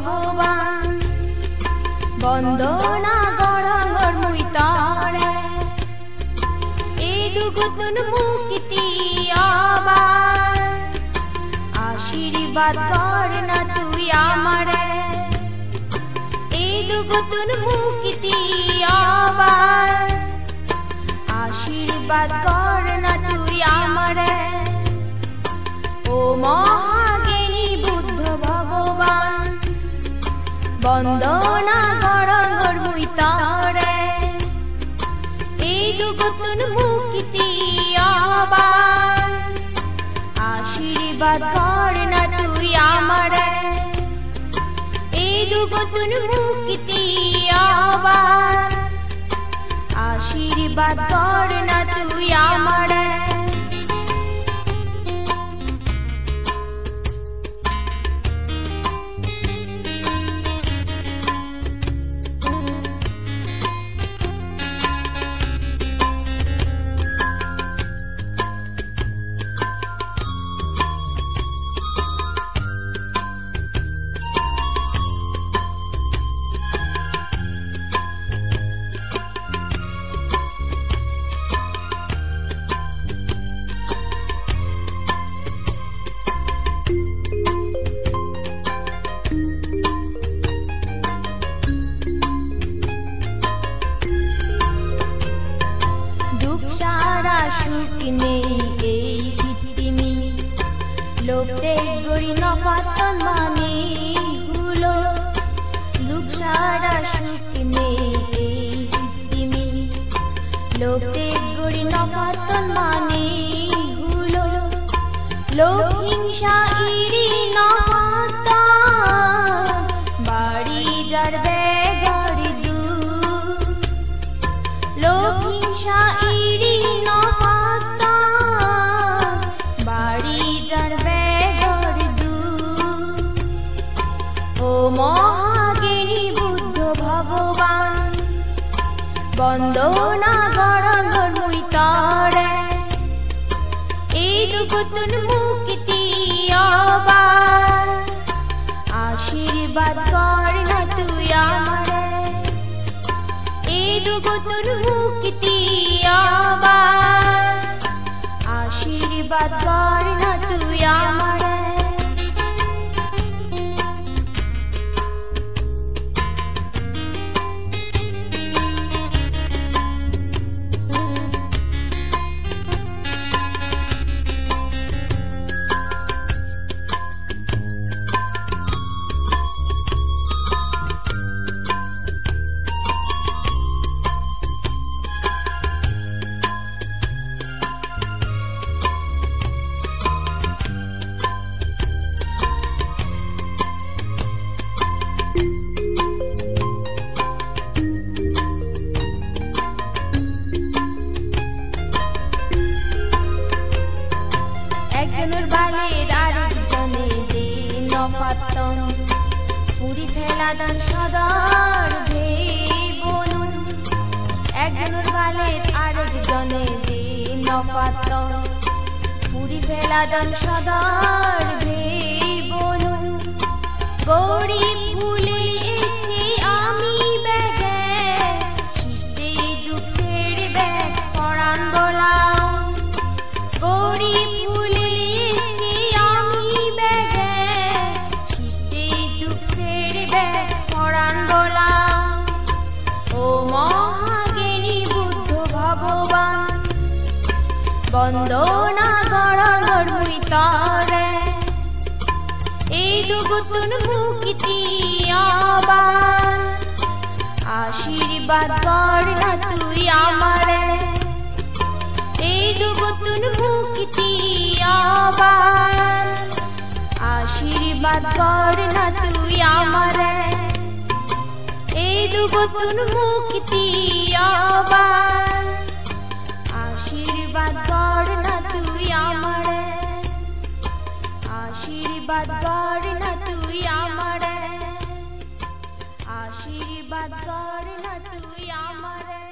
ভগবান বন্দনা গড়াঙর মুই তরে এই দুগুতুন মুক্তি আবার আশীর্বাদ কর না তুই আমারে এই দুগুতুন মুক্তি আবার আশীর্বাদ কর না তুই আমারে ও মহাজ্ঞানী বুদ্ধ ভগবান বন্দনা গড়াঙর মুই তরে এই দুগুতুন মুক্তি আবার আশীর্বাদ কর না তুই আমারে এই দুগুতুন মুক্তি আবার আশীর্বাদ কর না তুই আমারে সারা সুখ নেই এই হিতিমি লোকতে গড়ি নপাতন মানে গুলো লোক সারা সুখ নেই এই হিতিমি লোকতে গড়ি নপাতন মানে গুলো লোক হিংসা ইরি নপাতন বাড়ি যার বেগড়ি দু লোক হিংসা ইরি বাড়ি যার বেগর দু ও মহাজ্ঞানী বুদ্ধ ভগবান বন্দনা গড়াঙর মুই তরে এই দুগুতুন মুক্তি আবার আশীর্বাদ কর না তুই আমারে এই দুগুতুন মুক্তি আবার আশীর্বাদ কর না তুই আমারে একজনের বালের আরেকজনে দে নপাতন পুরি ফেলা দান সদর ভে বনুন একজনের বালের আরেকজনে দে নপাতন পুরি ফেলা দান সদর ভে বনুন গরিব ভুলে এসেছি আমি ব্যাগে শীতে দুঃখের ব্যাগ পড়ান বলাও গরিব ভুলে এসেছি আমি ব্যাগে শীতে দুঃখের ব্যাগ পড়ান বলাও ও মহাজ্ঞানী বুদ্ধ ভগবান বন্দনা গড়াঙর মুই তরে এই দুগুতুন মুক্তি আবার আশীর্বাদ কর না তুই আমারে এই দুগুতুন মুক্তি আবার আশীর্বাদ কর না তুই আমারে এই দুগুতুন মুক্তি আবার আশীর্বাদ কর না তুই আমারে আশীর্বাদ কর না তুই আমারে আশীর্বাদ কর না তুই আমারে।